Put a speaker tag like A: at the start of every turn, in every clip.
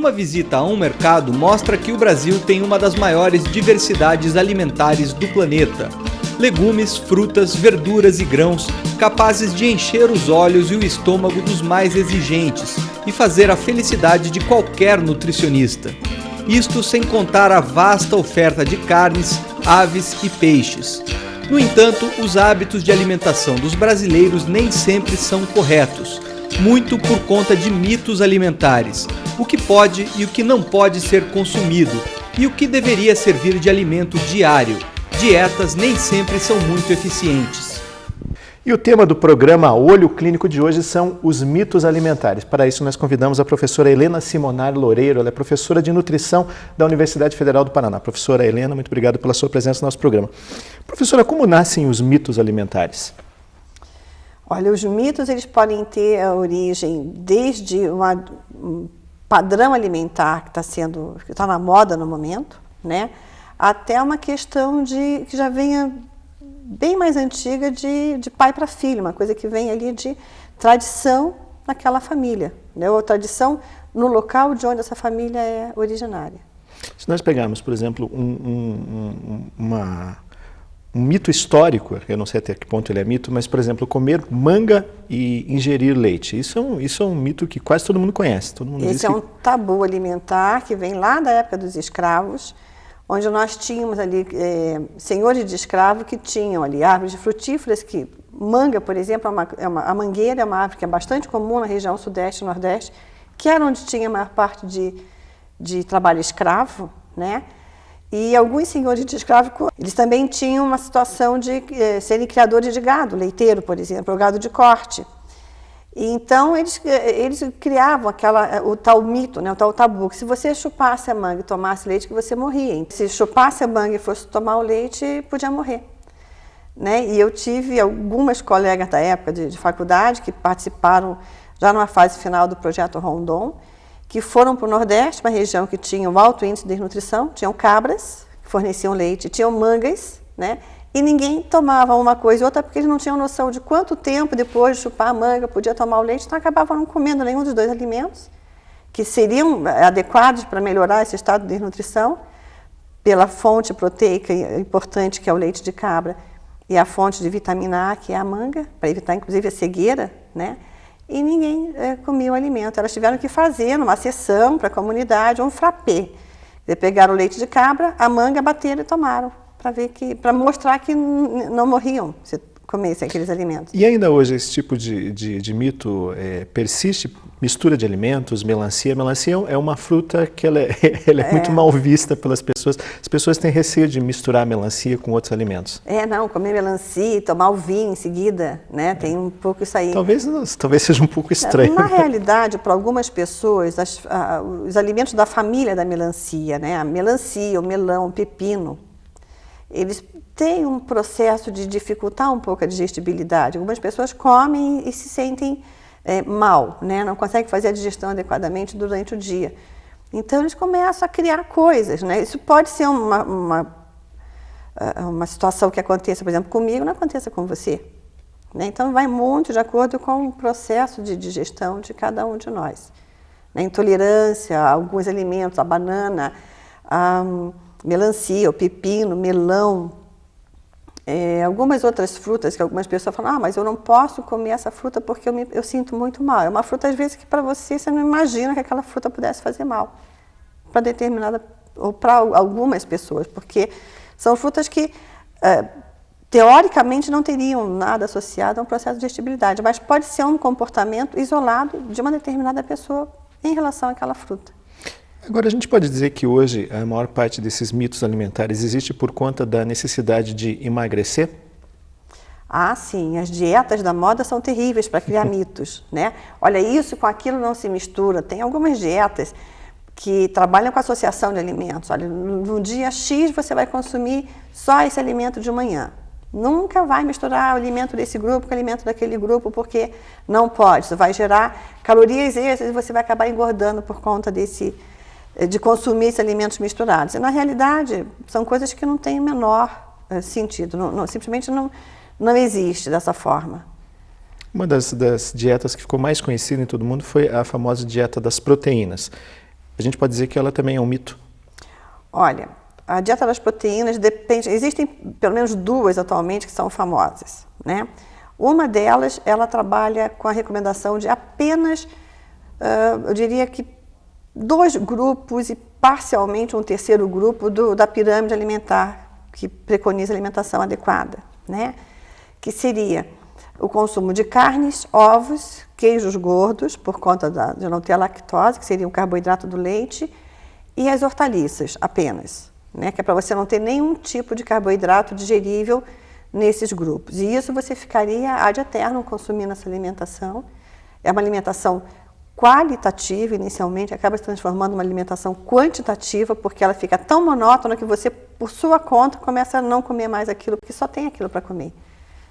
A: Uma visita a um mercado mostra que o Brasil tem uma das maiores diversidades alimentares do planeta. Legumes, frutas, verduras e grãos capazes de encher os olhos e o estômago dos mais exigentes e fazer a felicidade de qualquer nutricionista. Isto sem contar a vasta oferta de carnes, aves e peixes. No entanto, os hábitos de alimentação dos brasileiros nem sempre são corretos, muito por conta de mitos alimentares, o que pode e o que não pode ser consumido, e o que deveria servir de alimento diário. Dietas nem sempre são muito eficientes.
B: E o tema do programa Olho Clínico de hoje são os mitos alimentares. Para isso, nós convidamos a professora Helena Simonari Loureiro, ela é professora de nutrição da Universidade Federal do Paraná. Professora Helena, muito obrigado pela sua presença no nosso programa. Professora, como nascem os mitos alimentares?
C: Olha, os mitos eles podem ter a origem desde um padrão alimentar que está na moda no momento, né, até uma questão que já venha bem mais antiga de pai para filho, uma coisa que vem ali de tradição naquela família, né, ou tradição no local de onde essa família é originária.
B: Se nós pegarmos, por exemplo, um mito histórico, eu não sei até que ponto ele é mito, mas, por exemplo, comer manga e ingerir leite. Isso é um mito que quase todo mundo conhece.
C: Esse é um tabu alimentar que vem lá da época dos escravos, onde nós tínhamos ali senhores de escravo que tinham ali árvores frutíferas, que manga, por exemplo, a mangueira é uma árvore que é bastante comum na região sudeste e nordeste, que era onde tinha a maior parte de trabalho escravo, né? E alguns senhores de escravo, eles também tinham uma situação de serem criadores de gado, leiteiro, por exemplo, ou gado de corte. E então, eles criavam o tal mito, né, o tal tabu, que se você chupasse a manga e tomasse leite, que você morria. Hein? Se chupasse a manga e fosse tomar o leite, podia morrer. Né? E eu tive algumas colegas da época de faculdade que participaram já numa fase final do projeto Rondon, que foram para o Nordeste, uma região que tinha um alto índice de desnutrição, tinham cabras que forneciam leite, tinham mangas, né? E ninguém tomava uma coisa e outra porque eles não tinham noção de quanto tempo depois de chupar a manga podia tomar o leite, então acabavam não comendo nenhum dos dois alimentos que seriam adequados para melhorar esse estado de desnutrição pela fonte proteica importante que é o leite de cabra e a fonte de vitamina A, que é a manga, para evitar inclusive a cegueira, né? E ninguém comia o alimento. Elas tiveram que fazer numa sessão para a comunidade um frappé. Pegaram o leite de cabra, a manga, bateram e tomaram, para mostrar que não morriam se comessem aqueles alimentos.
B: E ainda hoje esse tipo de mito persiste? Mistura de alimentos, melancia. Melancia é uma fruta que ela é muito mal vista pelas pessoas. As pessoas têm receio de misturar melancia com outros alimentos.
C: Não, comer melancia, tomar o vinho em seguida, né? Tem um pouco isso aí.
B: Talvez seja um pouco estranho.
C: Na realidade, para algumas pessoas, os alimentos da família da melancia, né? A melancia, o melão, o pepino, eles têm um processo de dificultar um pouco a digestibilidade. Algumas pessoas comem e se sentem mal, né? Não conseguem fazer a digestão adequadamente durante o dia. Então, eles começam a criar coisas, né? Isso pode ser uma situação que aconteça, por exemplo, comigo, não aconteça com você. Né? Então, vai muito de acordo com o processo de digestão de cada um de nós. A intolerância a alguns alimentos, a banana, a melancia, o pepino, melão, algumas outras frutas que algumas pessoas falam, mas eu não posso comer essa fruta porque eu sinto muito mal. É uma fruta, às vezes, que para você não imagina que aquela fruta pudesse fazer mal. Para determinada, ou para algumas pessoas, porque são frutas que, teoricamente, não teriam nada associado a um processo de digestibilidade, mas pode ser um comportamento isolado de uma determinada pessoa em relação àquela fruta.
B: Agora, a gente pode dizer que hoje a maior parte desses mitos alimentares existe por conta da necessidade de emagrecer?
C: Ah, sim. As dietas da moda são terríveis para criar mitos, né? Olha, isso com aquilo não se mistura. Tem algumas dietas que trabalham com associação de alimentos. Olha, no dia X você vai consumir só esse alimento de manhã. Nunca vai misturar o alimento desse grupo com o alimento daquele grupo, porque não pode. Isso vai gerar calorias extras e você vai acabar engordando por conta de consumir esses alimentos misturados. E, na realidade, são coisas que não têm o menor sentido, simplesmente não existe dessa forma.
B: Uma das dietas que ficou mais conhecida em todo mundo foi a famosa dieta das proteínas. a gente pode dizer que ela também é um mito?
C: Olha, a dieta das proteínas depende, existem pelo menos duas atualmente que são famosas, né? Uma delas, ela trabalha com a recomendação de apenas, eu diria que 2 grupos e parcialmente um terceiro grupo da pirâmide alimentar que preconiza alimentação adequada, né? Que seria o consumo de carnes, ovos, queijos gordos, por conta de não ter a lactose, que seria o carboidrato do leite, e as hortaliças apenas, né? Que é para você não ter nenhum tipo de carboidrato digerível nesses grupos. E isso você ficaria ad eternum consumindo essa alimentação. É uma alimentação qualitativa inicialmente, acaba se transformando numa alimentação quantitativa, porque ela fica tão monótona que você, por sua conta, começa a não comer mais aquilo, porque só tem aquilo para comer,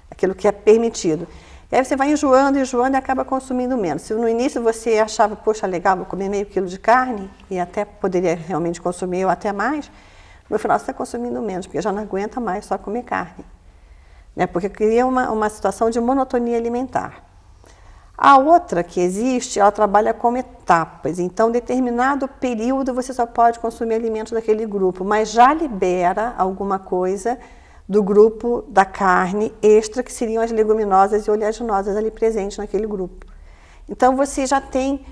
C: aquilo que é permitido. E aí você vai enjoando e acaba consumindo menos. Se no início você achava, poxa, legal, vou comer meio quilo de carne, e até poderia realmente consumir ou até mais, no final você está consumindo menos, porque já não aguenta mais só comer carne, né? Porque cria uma situação de monotonia alimentar. A outra que existe, ela trabalha como etapas. Então, determinado período você só pode consumir alimentos daquele grupo, mas já libera alguma coisa do grupo da carne extra, que seriam as leguminosas e oleaginosas ali presentes naquele grupo. Então, você já tem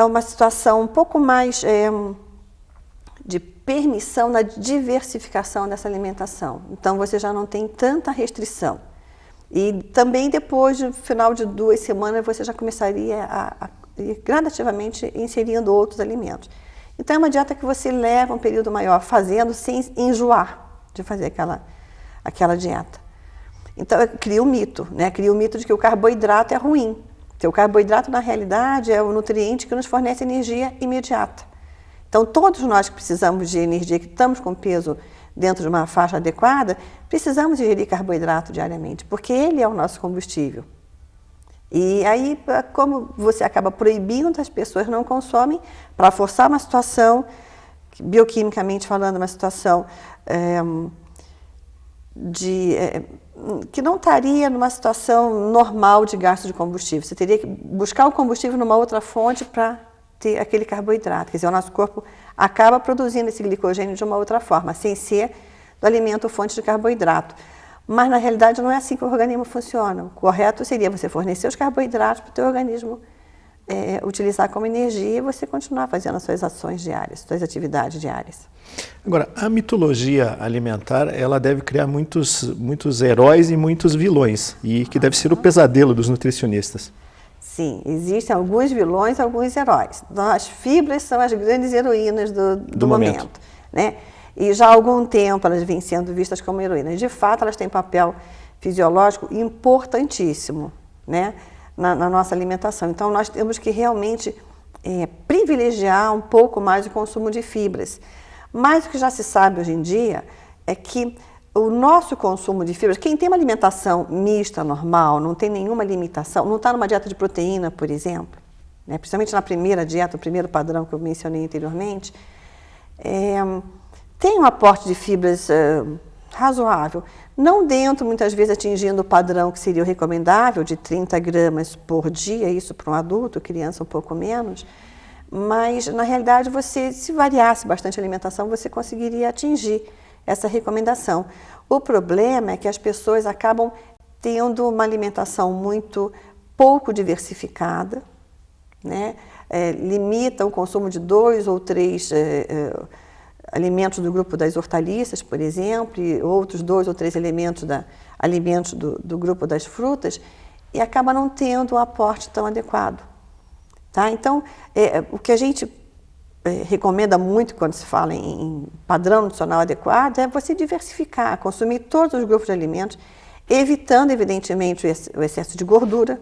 C: uma situação um pouco mais de permissão na diversificação dessa alimentação. Então, você já não tem tanta restrição. E também depois, no final de 2 semanas, você já começaria a ir gradativamente inserindo outros alimentos. Então, é uma dieta que você leva um período maior fazendo sem enjoar de fazer aquela dieta. Então, cria um mito, né? Cria o mito de que o carboidrato é ruim. Porque o carboidrato, na realidade, é o nutriente que nos fornece energia imediata. Então, todos nós que precisamos de energia, que estamos com peso dentro de uma faixa adequada, precisamos ingerir carboidrato diariamente, porque ele é o nosso combustível. E aí, como você acaba proibindo, as pessoas não consomem, para forçar uma situação, bioquimicamente falando, uma situação que não estaria numa situação normal de gasto de combustível. Você teria que buscar o combustível numa outra fonte para ter aquele carboidrato. Quer dizer, o nosso corpo acaba produzindo esse glicogênio de uma outra forma, sem ser do alimento fonte de carboidrato. Mas, na realidade, não é assim que o organismo funciona. O correto seria você fornecer os carboidratos para o teu organismo utilizar como energia e você continuar fazendo as suas ações diárias, suas atividades diárias.
B: Agora, a mitologia alimentar, ela deve criar muitos heróis e muitos vilões, e que deve ser o pesadelo dos nutricionistas.
C: Sim, existem alguns vilões, alguns heróis. Então, as fibras são as grandes heroínas do momento, né? E já há algum tempo elas vêm sendo vistas como heroínas. De fato, elas têm papel fisiológico importantíssimo, né, na nossa alimentação. Então, nós temos que realmente privilegiar um pouco mais o consumo de fibras. Mas o que já se sabe hoje em dia é que o nosso consumo de fibras, quem tem uma alimentação mista, normal, não tem nenhuma limitação, não está numa dieta de proteína, por exemplo, né, principalmente na primeira dieta, o primeiro padrão que eu mencionei anteriormente, tem um aporte de fibras razoável, não dentro, muitas vezes, atingindo o padrão que seria o recomendável, de 30 gramas por dia, isso para um adulto, criança um pouco menos, mas, na realidade, você, se variasse bastante a alimentação, você conseguiria atingir essa recomendação. O problema é que as pessoas acabam tendo uma alimentação muito pouco diversificada, né? Limita o consumo de 2 ou 3 alimentos do grupo das hortaliças, por exemplo, e outros 2 ou 3 alimentos do grupo das frutas, e acaba não tendo um aporte tão adequado. Tá? Então, o que a gente recomenda muito quando se fala em padrão nutricional adequado é você diversificar, consumir todos os grupos de alimentos, evitando, evidentemente, o excesso de gordura.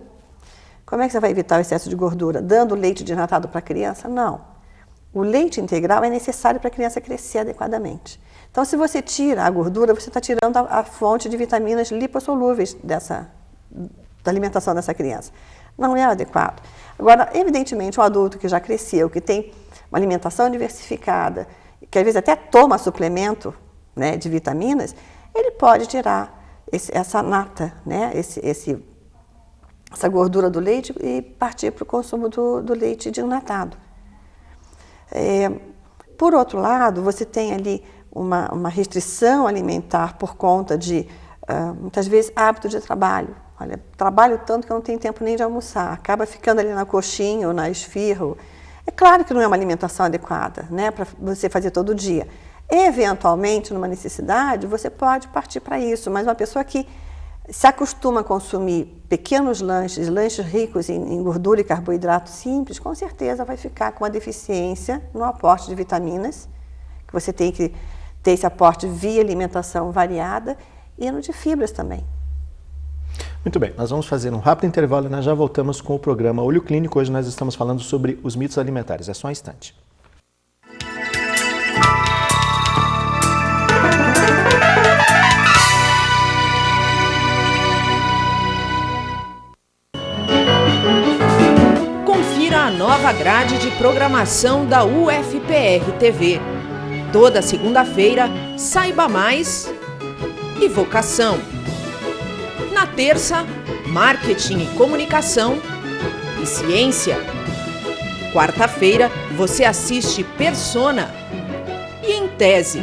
C: Como é que você vai evitar o excesso de gordura? Dando leite desnatado para a criança? Não. O leite integral é necessário para a criança crescer adequadamente. Então, se você tira a gordura, você está tirando a fonte de vitaminas lipossolúveis da alimentação dessa criança. Não é adequado. Agora, evidentemente, um adulto que já cresceu, que tem uma alimentação diversificada, que às vezes até toma suplemento, né, de vitaminas, ele pode tirar essa nata, né, essa gordura do leite e partir para o consumo do leite desnatado. Por outro lado, você tem ali uma restrição alimentar por conta de, muitas vezes, hábito de trabalho. Olha, trabalho tanto que eu não tenho tempo nem de almoçar, acaba ficando ali na coxinha ou na esfirro. É claro que não é uma alimentação adequada, né, para você fazer todo dia. Eventualmente, numa necessidade, você pode partir para isso, mas uma pessoa que se acostuma a consumir pequenos lanches, lanches ricos em gordura e carboidrato simples, com certeza vai ficar com uma deficiência no aporte de vitaminas, que você tem que ter esse aporte via alimentação variada, e no de fibras também.
B: Muito bem, nós vamos fazer um rápido intervalo e nós já voltamos com o programa Olho Clínico. Hoje nós estamos falando sobre os mitos alimentares. É só um instante.
D: Confira a nova grade de programação da UFPR-TV. Toda segunda-feira, Saiba Mais e Vocação. Na terça, Marketing e Comunicação e Ciência. Quarta-feira, você assiste Persona e Em Tese.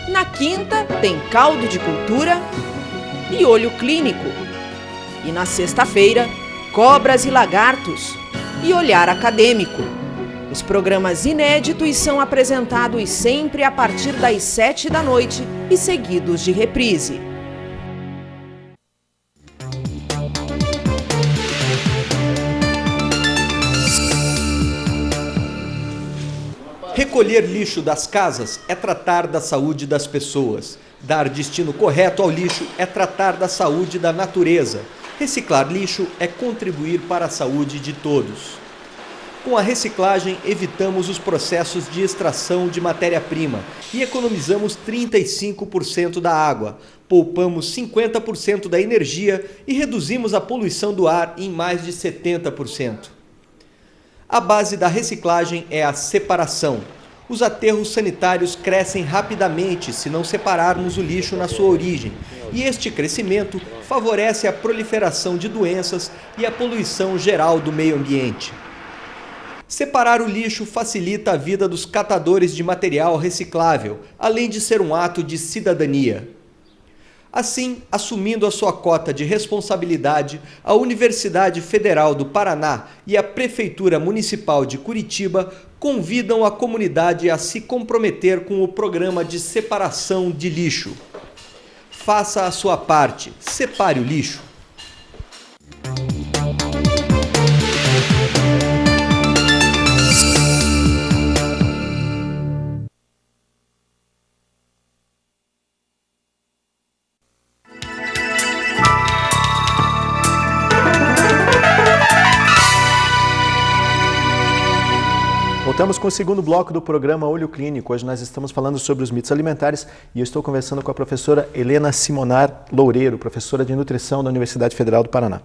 D: Na quinta, tem Caldo de Cultura e Olho Clínico. E na sexta-feira, Cobras e Lagartos e Olhar Acadêmico. Os programas inéditos são apresentados sempre a partir das 7 da noite e seguidos de reprise.
A: Recolher lixo das casas é tratar da saúde das pessoas. Dar destino correto ao lixo é tratar da saúde da natureza. Reciclar lixo é contribuir para a saúde de todos. Com a reciclagem, evitamos os processos de extração de matéria-prima e economizamos 35% da água, poupamos 50% da energia e reduzimos a poluição do ar em mais de 70%. A base da reciclagem é a separação. Os aterros sanitários crescem rapidamente se não separarmos o lixo na sua origem, e este crescimento favorece a proliferação de doenças e a poluição geral do meio ambiente. Separar o lixo facilita a vida dos catadores de material reciclável, além de ser um ato de cidadania. Assim, assumindo a sua cota de responsabilidade, a Universidade Federal do Paraná e a Prefeitura Municipal de Curitiba convidam a comunidade a se comprometer com o programa de separação de lixo. Faça a sua parte, separe o lixo.
B: Voltamos com o segundo bloco do programa Olho Clínico. Hoje nós estamos falando sobre os mitos alimentares e eu estou conversando com a professora Helena Simonar Loureiro, professora de nutrição da Universidade Federal do Paraná.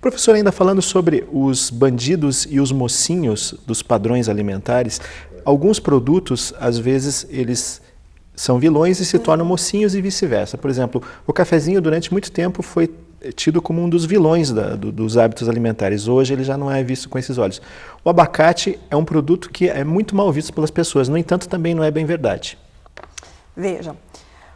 B: Professora, ainda falando sobre os bandidos e os mocinhos dos padrões alimentares, alguns produtos, às vezes, eles são vilões e se tornam mocinhos e vice-versa. Por exemplo, o cafezinho durante muito tempo foi tido como um dos vilões dos hábitos alimentares. Hoje ele já não é visto com esses olhos. O abacate é um produto que é muito mal visto pelas pessoas, no entanto também não é bem verdade.
C: Vejam,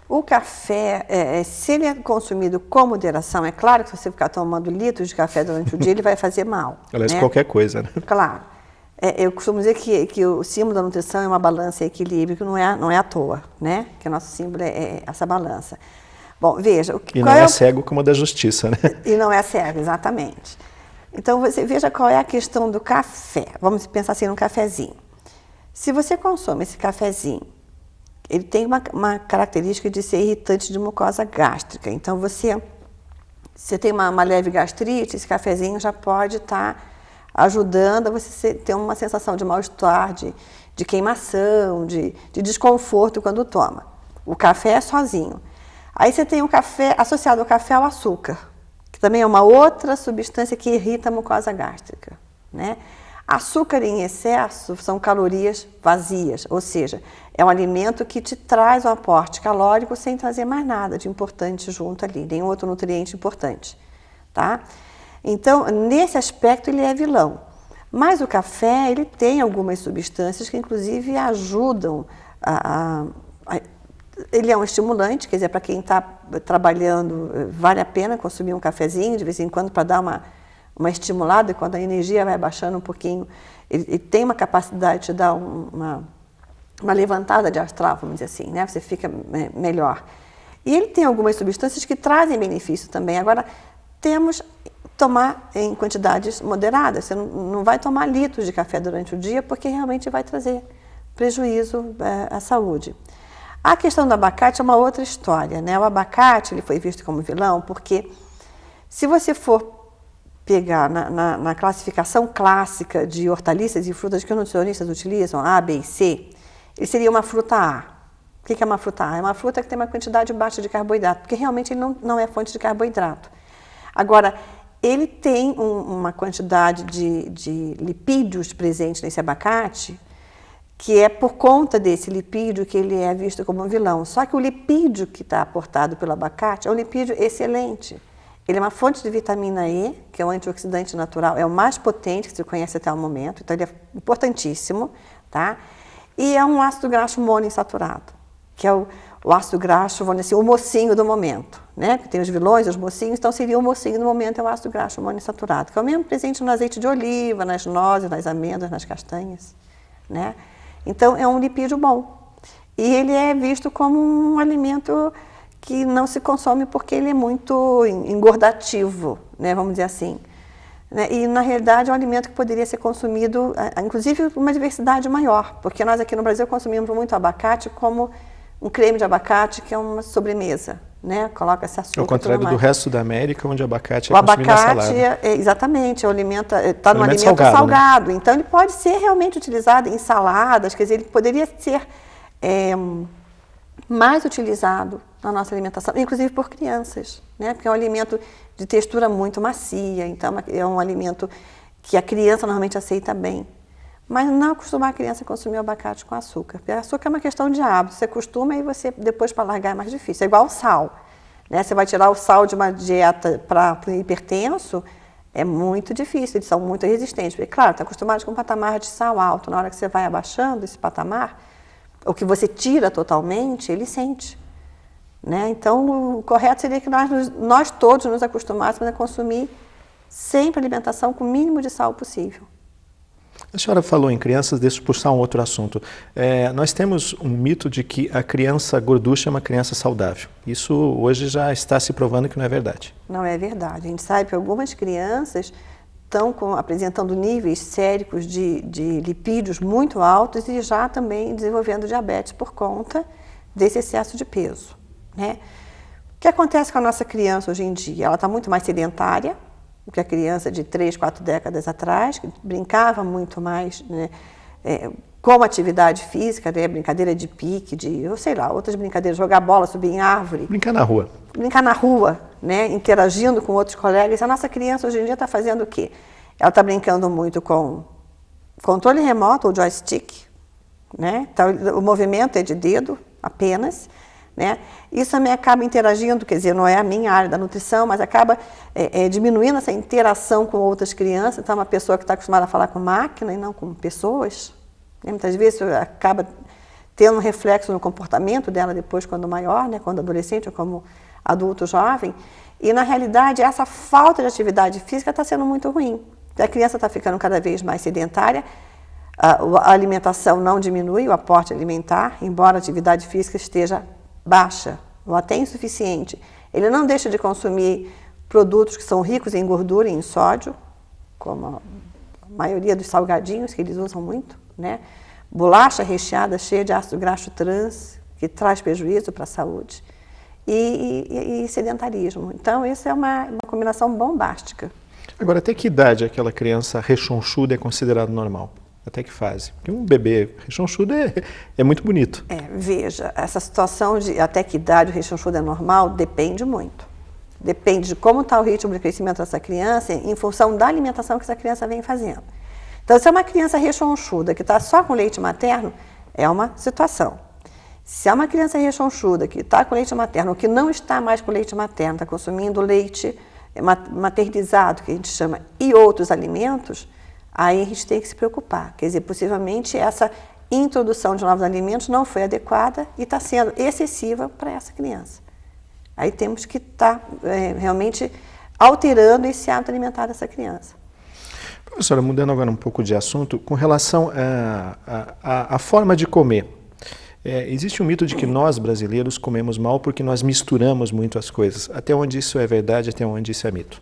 C: o café, se ele é consumido com moderação, é claro que se você ficar tomando litros de café durante o dia, ele vai fazer mal.
B: Aliás,
C: né?
B: Qualquer coisa, né?
C: Claro. Eu costumo dizer que o símbolo da nutrição é uma balança e equilíbrio, que não é à toa, né? Que o nosso símbolo é essa balança. Bom, veja...
B: E não é cego como a da justiça, né?
C: E não é cego, exatamente. Então, você veja qual é a questão do café. Vamos pensar assim num cafezinho. Se você consome esse cafezinho, ele tem uma característica de ser irritante de mucosa gástrica. Então, você tem uma leve gastrite, esse cafezinho já pode estar ajudando a você ter uma sensação de mal-estar, de queimação, de desconforto quando toma. O café é sozinho. Aí você tem um café, associado ao café, ao açúcar, que também é uma outra substância que irrita a mucosa gástrica, né? Açúcar em excesso são calorias vazias, ou seja, é um alimento que te traz um aporte calórico sem trazer mais nada de importante junto ali, nenhum outro nutriente importante, tá? Então, nesse aspecto, ele é vilão. Mas o café, ele tem algumas substâncias que inclusive ajudam ele é um estimulante, quer dizer, para quem está trabalhando, vale a pena consumir um cafezinho de vez em quando para dar uma estimulada, e quando a energia vai baixando um pouquinho, ele tem uma capacidade de dar uma levantada de astral, vamos dizer assim, né? Você fica melhor. E ele tem algumas substâncias que trazem benefício também. Agora, temos que tomar em quantidades moderadas. Você não vai tomar litros de café durante o dia, porque realmente vai trazer prejuízo à saúde. A questão do abacate é uma outra história, né? O abacate ele foi visto como vilão porque, se você for pegar na classificação clássica de hortaliças e frutas que os nutricionistas utilizam, A, B e C, ele seria uma fruta A. O que é uma fruta A? É uma fruta que tem uma quantidade baixa de carboidrato, porque realmente ele não é fonte de carboidrato. Agora, ele tem uma quantidade de lipídios presente nesse abacate, que é por conta desse lipídio que ele é visto como um vilão. Só que o lipídio que está aportado pelo abacate é um lipídio excelente. Ele é uma fonte de vitamina E, que é um antioxidante natural, é o mais potente que se conhece até o momento, então ele é importantíssimo, tá? E é um ácido graxo monoinsaturado, que é o ácido graxo, vamos dizer assim, o mocinho do momento, né? Porque tem os vilões, os mocinhos, então seria o mocinho do momento, é o ácido graxo monoinsaturado, que é o mesmo presente no azeite de oliva, nas nozes, nas amêndoas, nas castanhas, né? Então, é um lipídio bom. E ele é visto como um alimento que não se consome porque ele é muito engordativo, né, vamos dizer assim. E, na realidade, é um alimento que poderia ser consumido, inclusive, com uma diversidade maior, porque nós aqui no Brasil consumimos muito abacate como um creme de abacate, que é uma sobremesa, né? Coloca-se açúcar.
B: Ao contrário do resto da América, onde o abacate é
C: consumido
B: na salada.
C: O abacate, exatamente, está no alimento salgado. Né? Então, ele pode ser realmente utilizado em saladas, quer dizer, ele poderia ser mais utilizado na nossa alimentação, inclusive por crianças, né? Porque é um alimento de textura muito macia, então é um alimento que a criança normalmente aceita bem. Mas não acostumar a criança a consumir o abacate com açúcar. Porque açúcar é uma questão de hábito. Você acostuma e você depois para largar é mais difícil. É igual o sal. Né? Você vai tirar o sal de uma dieta para o hipertenso, é muito difícil, eles são muito resistentes. Porque, claro, está acostumado com um patamar de sal alto. Na hora que você vai abaixando esse patamar, ou que você tira totalmente, ele sente. Né? Então, o correto seria que nós todos nos acostumássemos a consumir sempre alimentação com o mínimo de sal possível.
B: A senhora falou em crianças, deixa eu puxar um outro assunto. Nós temos um mito de que a criança gorducha é uma criança saudável. Isso hoje já está se provando que não é verdade.
C: Não é verdade. A gente sabe que algumas crianças estão apresentando níveis séricos de lipídios muito altos e já também desenvolvendo diabetes por conta desse excesso de peso. Né? O que acontece com a nossa criança hoje em dia? Ela está muito mais sedentária do que a criança de 3, 4 décadas atrás, que brincava muito mais, né, com atividade física, né, brincadeira de pique, eu sei lá, outras brincadeiras, jogar bola, subir em árvore.
B: Brincar na rua.
C: Brincar na rua, né, interagindo com outros colegas. A nossa criança hoje em dia está fazendo o quê? Ela está brincando muito com controle remoto ou joystick, né? Então, o movimento é de dedo apenas. Né? Isso também acaba interagindo, quer dizer, não é a minha área da nutrição, mas acaba diminuindo essa interação com outras crianças. Então, uma pessoa que está acostumada a falar com máquina e não com pessoas, né? Muitas vezes acaba tendo um reflexo no comportamento dela depois, quando maior, né? Quando adolescente ou como adulto jovem. E, na realidade, essa falta de atividade física está sendo muito ruim. A criança está ficando cada vez mais sedentária, a alimentação não diminui, o aporte alimentar, embora a atividade física esteja baixa ou até insuficiente. Ele não deixa de consumir produtos que são ricos em gordura e em sódio, como a maioria dos salgadinhos que eles usam muito, né? Bolacha recheada cheia de ácido graxo trans, que traz prejuízo para a saúde, e sedentarismo. Então, isso é uma combinação bombástica.
B: Agora, até que idade aquela criança rechonchuda é considerado normal? Até que fase? Porque um bebê rechonchudo é muito bonito.
C: Veja, essa situação de até que idade o rechonchudo é normal depende muito. Depende de como está o ritmo de crescimento dessa criança em função da alimentação que essa criança vem fazendo. Então, se é uma criança rechonchuda que está só com leite materno, é uma situação. Se é uma criança rechonchuda que está com leite materno ou que não está mais com leite materno, está consumindo leite maternizado, que a gente chama, e outros alimentos, aí a gente tem que se preocupar. Quer dizer, possivelmente essa introdução de novos alimentos não foi adequada e está sendo excessiva para essa criança. Aí temos que estar realmente alterando esse hábito alimentar dessa criança.
B: Professora, mudando agora um pouco de assunto, com relação à forma de comer. Existe um mito de que nós, brasileiros, comemos mal porque nós misturamos muito as coisas. Até onde isso é verdade, até onde isso é mito?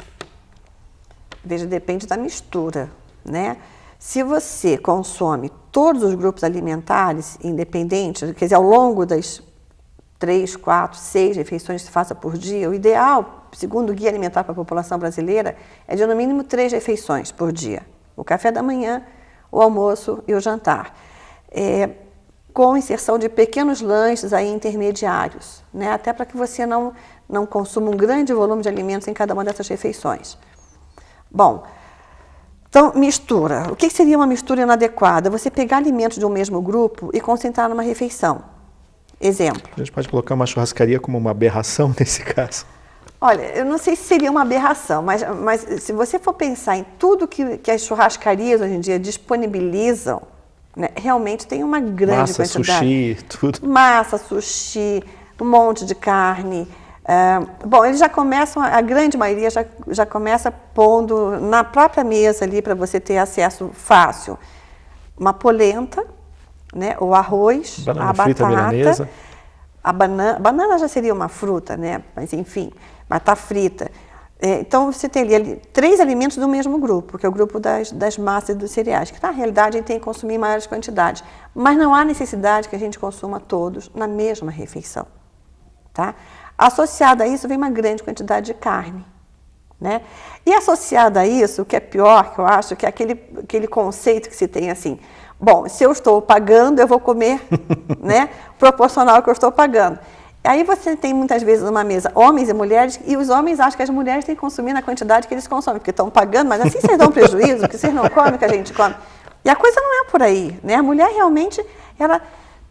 C: Veja, depende da mistura, né? Se você consome todos os grupos alimentares, independentes, quer dizer, ao longo das 3, 4, 6 refeições que se faça por dia, o ideal, segundo o Guia Alimentar para a População Brasileira, é de no mínimo 3 refeições por dia. O café da manhã, o almoço e o jantar. Com inserção de pequenos lanches aí intermediários, né? Até para que você não consuma um grande volume de alimentos em cada uma dessas refeições. Bom, então, mistura. O que seria uma mistura inadequada? Você pegar alimentos de um mesmo grupo e concentrar numa refeição. Exemplo. A
B: gente pode colocar uma churrascaria como uma aberração nesse caso?
C: Olha, eu não sei se seria uma aberração, mas se você for pensar em tudo que as churrascarias hoje em dia disponibilizam, né, realmente tem uma grande
B: quantidade. Massa, sushi, tudo.
C: Massa, sushi, um monte de carne. Bom, eles já começam, a grande maioria já começa pondo na própria mesa ali para você ter acesso fácil. Uma polenta, né, o arroz,
B: banana
C: a
B: frita,
C: batata,
B: milanesa.
C: a banana já seria uma fruta, né, mas enfim, batata frita. Então você tem ali 3 alimentos do mesmo grupo, que é o grupo das massas e dos cereais, que na realidade a gente tem que consumir em maiores quantidades, mas não há necessidade que a gente consuma todos na mesma refeição, tá? Associada a isso vem uma grande quantidade de carne, né? E associada a isso, o que é pior, que eu acho, que é aquele conceito que se tem assim, bom, se eu estou pagando, eu vou comer, né, proporcional ao que eu estou pagando. Aí você tem muitas vezes numa mesa homens e mulheres, e os homens acham que as mulheres têm que consumir na quantidade que eles consomem, porque estão pagando, mas assim vocês dão prejuízo, porque vocês não comem o que a gente come. E a coisa não é por aí, né? A mulher realmente, ela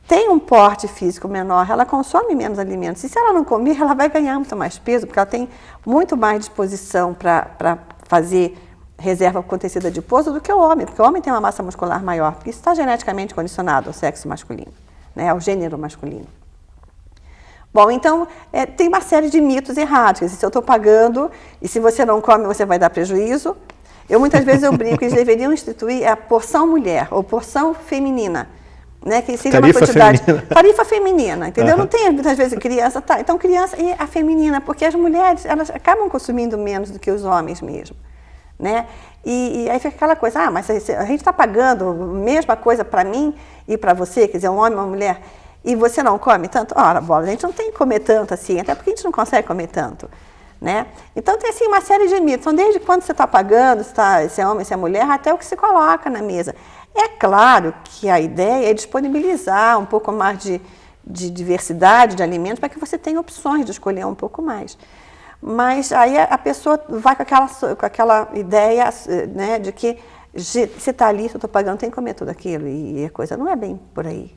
C: tem um porte físico menor, ela consome menos alimentos. E se ela não comer, ela vai ganhar muito mais peso, porque ela tem muito mais disposição para fazer reserva com tecido adiposo do que o homem, porque o homem tem uma massa muscular maior, porque isso está geneticamente condicionado ao sexo masculino, né, ao gênero masculino. Bom, então, tem uma série de mitos errados. Se eu estou pagando e se você não come, você vai dar prejuízo. Muitas vezes eu brinco que eles deveriam instituir a porção mulher ou porção feminina, né, que seria
B: tarifa
C: uma quantidade.
B: Feminina.
C: Tarifa feminina, entendeu? Não tem muitas vezes criança, tá? Então, criança e a feminina, porque as mulheres, elas acabam consumindo menos do que os homens mesmo, né? E aí fica aquela coisa, mas a gente está pagando a mesma coisa para mim e para você, quer dizer, um homem e uma mulher, e você não come tanto? Ora, bola, a gente não tem que comer tanto assim, até porque a gente não consegue comer tanto, né? Então tem assim uma série de mitos, então, desde quando você está pagando, se é homem, se é mulher, até o que se coloca na mesa. É claro que a ideia é disponibilizar um pouco mais de diversidade de alimentos para que você tenha opções de escolher um pouco mais. Mas aí a pessoa vai com aquela ideia, né, de que se está ali, se eu estou pagando, tem que comer tudo aquilo. E a coisa não é bem por aí.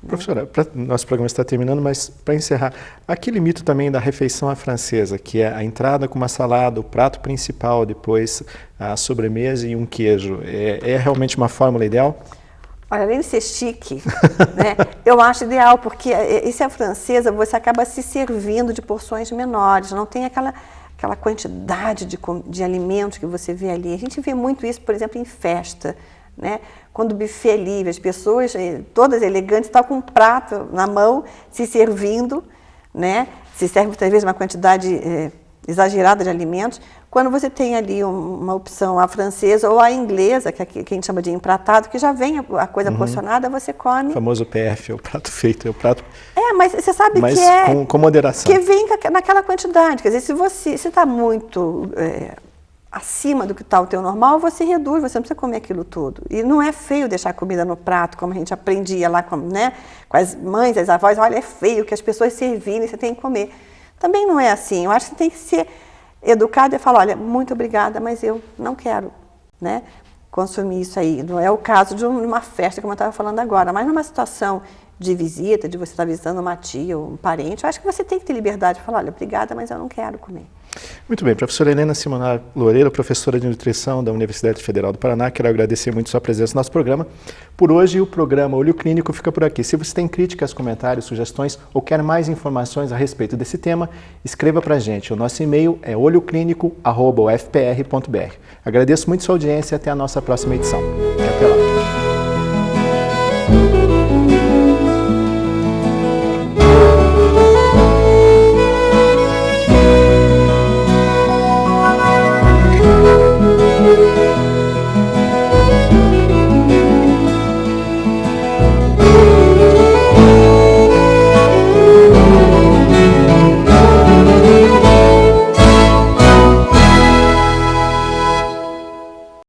B: Professora, nosso programa está terminando, mas para encerrar, aquele mito também da refeição à francesa, que é a entrada com uma salada, o prato principal, depois a sobremesa e um queijo, é realmente uma fórmula ideal?
C: Olha, além de ser chique, né, eu acho ideal, porque esse é a francesa, você acaba se servindo de porções menores, não tem aquela quantidade de alimentos que você vê ali. A gente vê muito isso, por exemplo, em festa, né? Quando o buffet é livre, as pessoas, todas elegantes, estão com um prato na mão, se servindo, né? Se serve muitas vezes uma quantidade exagerada de alimentos. Quando você tem ali uma opção, a francesa ou a inglesa, que a gente chama de empratado, que já vem a coisa porcionada, você come.
B: O famoso PF, é o prato feito, é o prato...
C: mas você sabe
B: mas
C: que é...
B: com moderação.
C: Que vem naquela quantidade. Quer dizer, se você está muito... acima do que está o teu normal, você reduz, você não precisa comer aquilo tudo. E não é feio deixar a comida no prato, como a gente aprendia lá com as mães, as avós, olha, é feio que as pessoas servirem, você tem que comer. Também não é assim, eu acho que você tem que ser educado e falar, olha, muito obrigada, mas eu não quero, né, consumir isso aí. Não é o caso de uma festa, como eu estava falando agora, mas numa situação de visita, de você estar visitando uma tia ou um parente, eu acho que você tem que ter liberdade de falar, olha, obrigada, mas eu não quero comer.
B: Muito bem, professora Helena Simonar Loureiro, professora de nutrição da Universidade Federal do Paraná, quero agradecer muito sua presença no nosso programa. Por hoje, o programa Olho Clínico fica por aqui. Se você tem críticas, comentários, sugestões ou quer mais informações a respeito desse tema, escreva para a gente. O nosso e-mail é olhoclinico@ufpr.br. Agradeço muito sua audiência e até a nossa próxima edição.